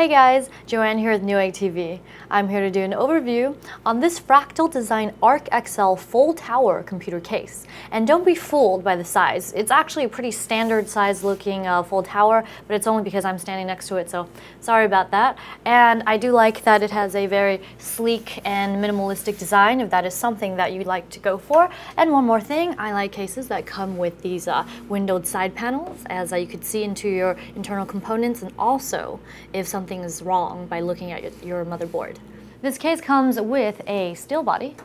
Hey guys, Joanne here with Newegg TV. I'm here to do an overview on this Fractal Design Arc XL full tower computer case. And don't be fooled by the size. It's actually a pretty standard size looking full tower, but it's only because I'm standing next to it, so sorry about that. And I do like that it has a very sleek and minimalistic design, if that is something that you'd like to go for. And one more thing, I like cases that come with these windowed side panels, as you could see into your internal components, and also if something is wrong by looking at your motherboard. This case comes with a steel body,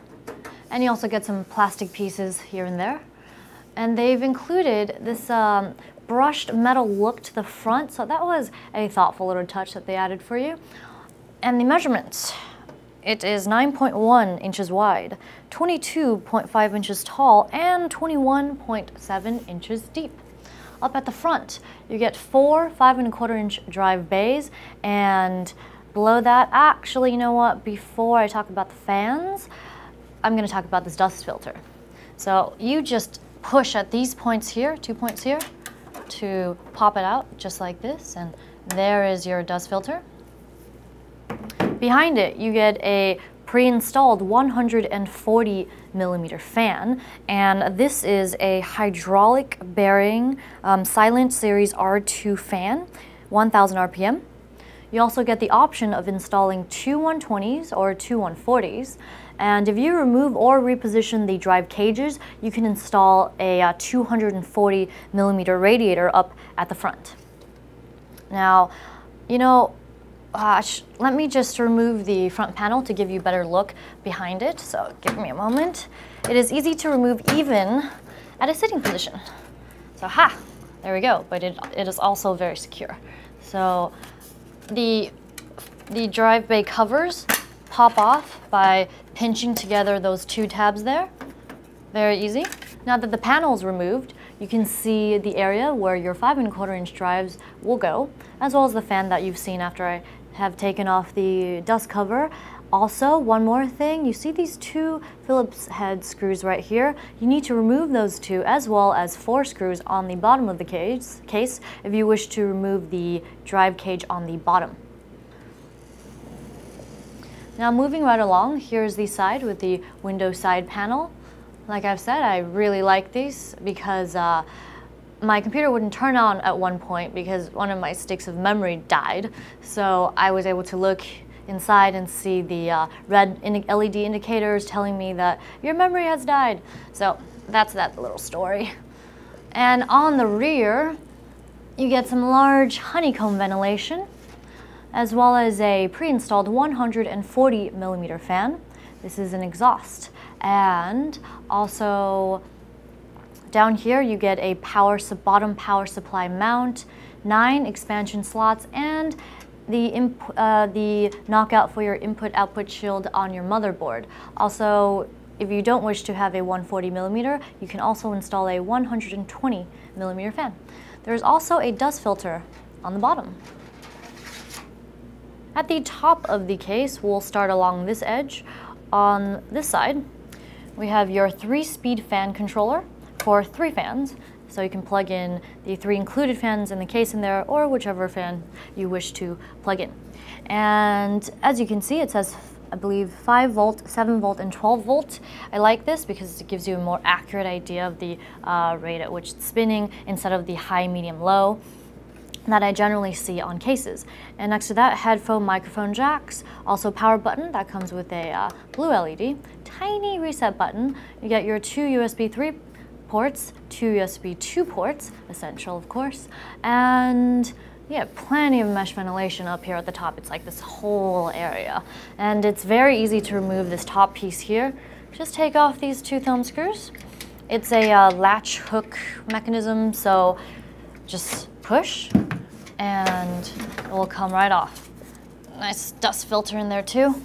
and you also get some plastic pieces here and there. And they've included this brushed metal look to the front, so that was a thoughtful little touch that they added for you. And the measurements. It is 9.1 inches wide, 22.5 inches tall, and 21.7 inches deep. Up at the front, you get 4 5¼ inch drive bays, and below that, actually, you know what, before I talk about the fans, I'm going to talk about this dust filter. So you just push at these points here, 2 points here, to pop it out just like this, and there is your dust filter. Behind it, you get a pre-installed 140mm fan, and this is a hydraulic bearing Silent Series R2 fan, 1000 RPM. You also get the option of installing 2 120s or 2 140s, and if you remove or reposition the drive cages, you can install a 240mm radiator up at the front. Now, you know, let me just remove the front panel to give you a better look behind it, so give me a moment. It is easy to remove even at a sitting position. So there we go, but it is also very secure. So the drive bay covers pop off by pinching together those 2 tabs there. Very easy. Now that the panel is removed, you can see the area where your 5¼ inch drives will go, as well as the fan that you've seen after I have taken off the dust cover. Also, one more thing, you see these 2 Phillips head screws right here? You need to remove those 2, as well as 4 screws on the bottom of the case if you wish to remove the drive cage on the bottom. Now moving right along, here's the side with the window side panel. Like I've said, I really like these because my computer wouldn't turn on at one point because one of my sticks of memory died. So I was able to look inside and see the red LED indicators telling me that your memory has died. So that's that little story. And on the rear, you get some large honeycomb ventilation, as well as a pre-installed 140mm fan. This is an exhaust. And also down here you get a bottom power supply mount, 9 expansion slots, and the knockout for your input-output shield on your motherboard. Also, if you don't wish to have a 140mm, you can also install a 120mm fan. There's also a dust filter on the bottom. At the top of the case, we'll start along this edge. On this side, we have your 3-speed fan controller for 3 fans, so you can plug in the 3 included fans in the case in there, or whichever fan you wish to plug in. And as you can see, it says, I believe, 5 volt, 7 volt, and 12 volt. I like this because it gives you a more accurate idea of the rate at which it's spinning instead of the high, medium, low that I generally see on cases. And next to that, headphone microphone jacks, also power button that comes with a blue LED, tiny reset button. You get your 2 USB 3 ports, 2 USB 2 ports, essential of course, and yeah, plenty of mesh ventilation up here at the top. It's like this whole area, and it's very easy to remove this top piece here. Just take off these 2 thumb screws. It's a latch hook mechanism, so just push and it will come right off. Nice dust filter in there too.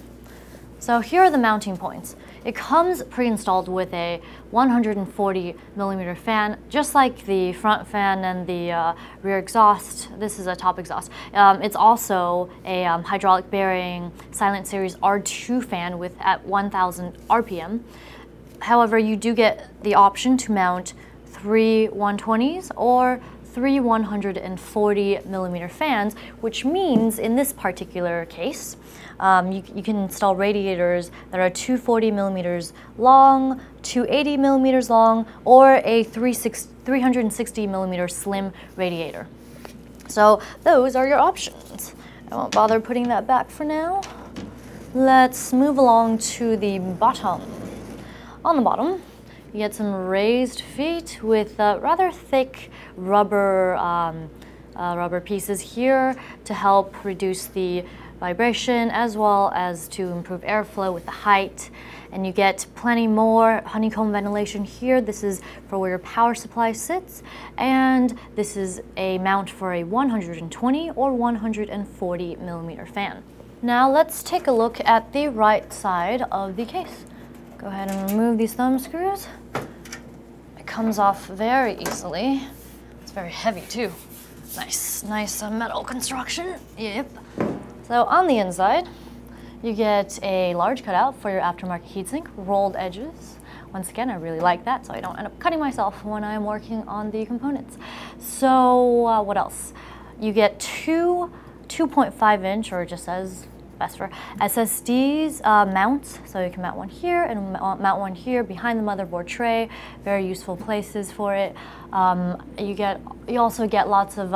So here are the mounting points. It comes pre-installed with a 140mm fan, just like the front fan and the rear exhaust. This is a top exhaust. It's also a hydraulic bearing Silent Series R2 fan at 1000 RPM. However, you do get the option to mount 3 120s or 3 140mm fans, which means in this particular case, you can install radiators that are 240mm long, 280mm long, or a 360mm slim radiator. So those are your options. I won't bother putting that back for now. Let's move along to the bottom. On the bottom, you get some raised feet with rather thick rubber pieces here to help reduce the vibration as well as to improve airflow with the height. And you get plenty more honeycomb ventilation here. This is for where your power supply sits, and this is a mount for a 120 or 140mm fan. Now let's take a look at the right side of the case. Go ahead and remove these thumb screws. It comes off very easily. It's very heavy too. Nice metal construction. Yep. So on the inside, you get a large cutout for your aftermarket heatsink, rolled edges. Once again, I really like that, so I don't end up cutting myself when I'm working on the components. So what else? You get two 2.5-inch, or it just says best for SSDs mounts, so you can mount one here and mount one here behind the motherboard tray. Very useful places for it. You also get lots of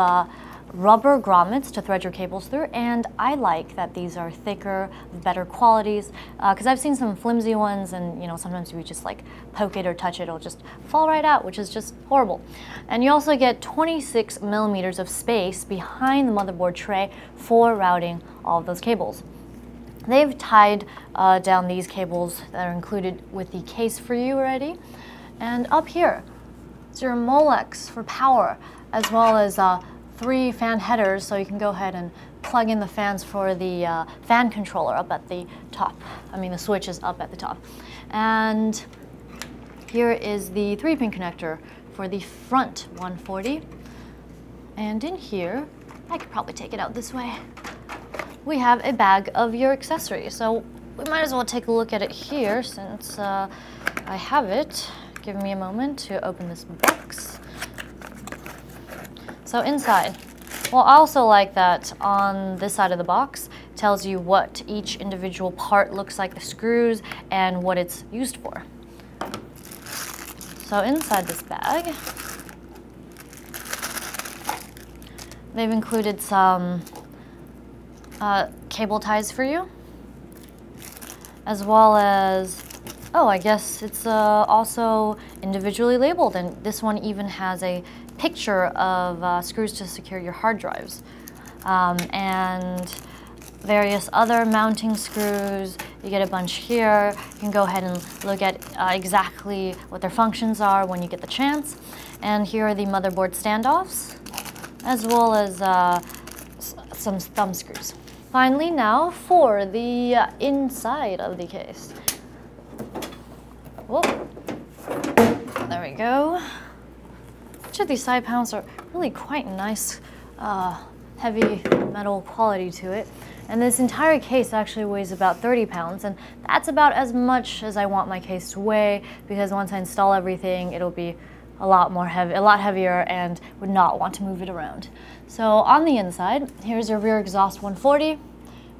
rubber grommets to thread your cables through, and I like that these are thicker, better qualities, because I've seen some flimsy ones, and sometimes if you just like poke it or touch it, it'll just fall right out, which is just horrible. And you also get 26mm of space behind the motherboard tray for routing all of those cables. They've tied down these cables that are included with the case for you already. And up here, it's your Molex for power, as well as 3 fan headers, so you can go ahead and plug in the fans for the fan controller up at the top. I mean, the switch is up at the top. And here is the 3-pin connector for the front 140. And in here, I could probably take it out this way, we have a bag of your accessories. So we might as well take a look at it here since I have it. Give me a moment to open this box. So inside, well, I also like that on this side of the box it tells you what each individual part looks like, the screws, and what it's used for. So inside this bag, they've included some cable ties for you, as well as, oh, I guess it's also individually labeled, and this one even has a picture of screws to secure your hard drives, and various other mounting screws. You get a bunch here. You can go ahead and look at exactly what their functions are when you get the chance. And here are the motherboard standoffs, as well as some thumb screws. Finally, now for the inside of the case. Whoa. There we go. Each of these side panels are really quite nice, heavy metal quality to it. And this entire case actually weighs about 30 pounds, and that's about as much as I want my case to weigh, because once I install everything, it'll be a lot heavier, and would not want to move it around. So on the inside, here's your rear exhaust 140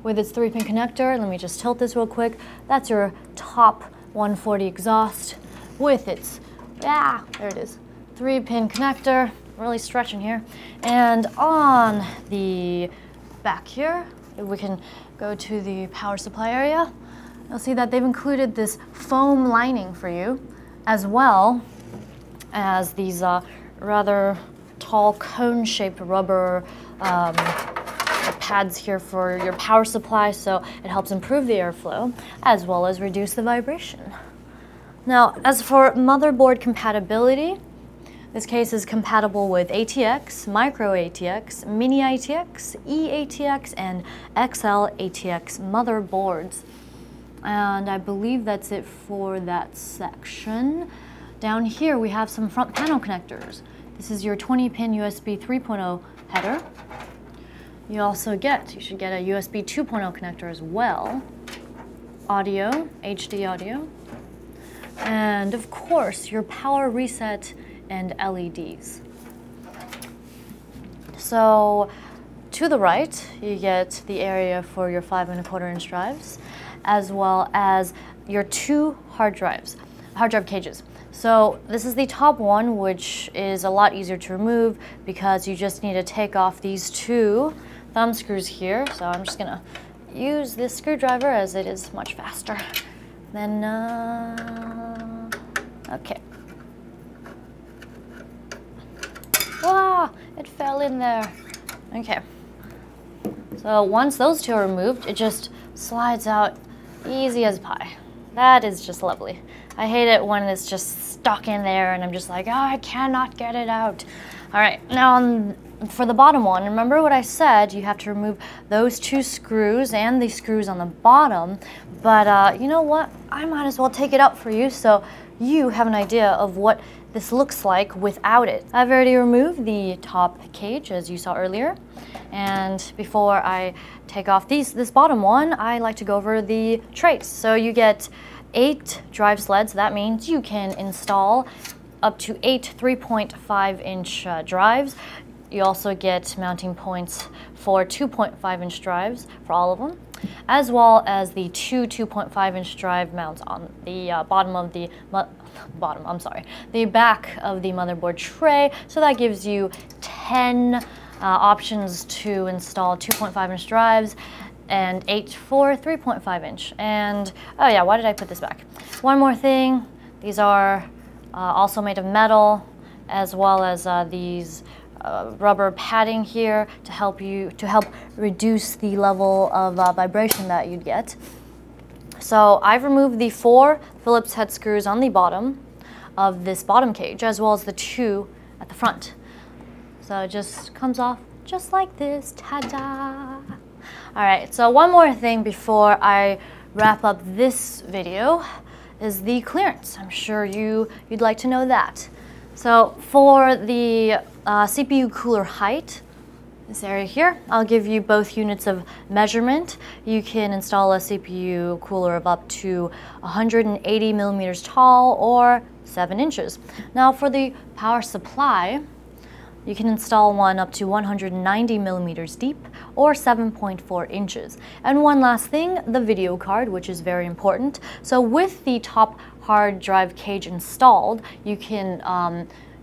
with its 3-pin connector. Let me just tilt this real quick. That's your top 140 exhaust with its, there it is, 3-pin connector. Really stretching here. And on the back here, if we can go to the power supply area, you'll see that they've included this foam lining for you, as well as these rather tall cone-shaped rubber pads here for your power supply, so it helps improve the airflow as well as reduce the vibration. Now, as for motherboard compatibility, this case is compatible with ATX, Micro ATX, Mini ATX, eATX, and XL ATX motherboards. And I believe that's it for that section. Down here we have some front panel connectors. This is your 20-pin USB 3.0 header. You should get a USB 2.0 connector as well. Audio, HD audio. And of course, your power reset and LEDs. So to the right, you get the area for your 5 1/4-inch drives, as well as your 2 hard drive cages. So this is the top one, which is a lot easier to remove because you just need to take off these 2 thumb screws here. So I'm just gonna use this screwdriver as it is much faster. Then, okay. Ah, it fell in there. Okay. So once those 2 are removed, it just slides out easy as pie. That is just lovely. I hate it when it's just stuck in there and I'm just like, oh, I cannot get it out. All right, now for the bottom one, remember what I said, you have to remove those 2 screws and the screws on the bottom, but you know what? I might as well take it out for you so you have an idea of what this looks like without it. I've already removed the top cage, as you saw earlier. And before I take off this bottom one, I like to go over the trays. So you get 8 drive sleds. That means you can install up to 8 3.5-inch drives. You also get mounting points for 2.5-inch drives for all of them, as well as the 2 2.5-inch drive mounts on the the back of the motherboard tray. So that gives you 10 options to install 2.5-inch drives and 8 for 3.5-inch. And oh yeah, why did I put this back? One more thing, these are also made of metal, as well as these rubber padding here to help reduce the level of vibration that you'd get. So I've removed the 4 Phillips head screws on the bottom of this bottom cage, as well as the 2 at the front. So it just comes off just like this, ta-da! All right, so one more thing before I wrap up this video is the clearance. I'm sure you'd like to know that. So for the CPU cooler height, this area here, I'll give you both units of measurement. You can install a CPU cooler of up to 180 millimeters tall or 7 inches. Now for the power supply, you can install one up to 190 millimeters deep or 7.4 inches. And one last thing, the video card, which is very important. So with the top hard drive cage installed, you can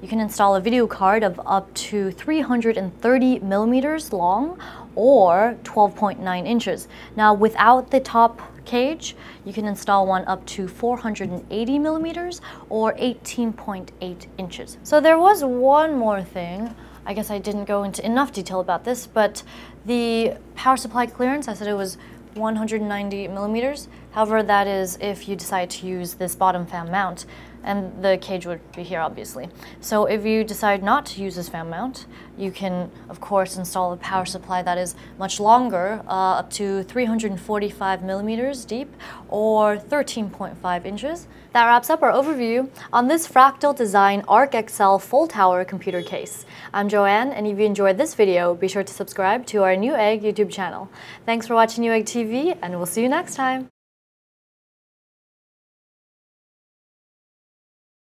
install a video card of up to 330 millimeters long or 12.9 inches. Now without the top cage, you can install one up to 480 millimeters or 18.8 inches. So there was one more thing. I guess I didn't go into enough detail about this, but the power supply clearance, I said it was 190 millimeters. However, that is if you decide to use this bottom fan mount, and the cage would be here obviously. So if you decide not to use this fan mount, you can of course install a power supply that is much longer, up to 345 millimeters deep or 13.5 inches. That wraps up our overview on this Fractal Design Arc XL full tower computer case. I'm Joanne, and if you enjoyed this video, be sure to subscribe to our Newegg YouTube channel. Thanks for watching Newegg TV, and we'll see you next time.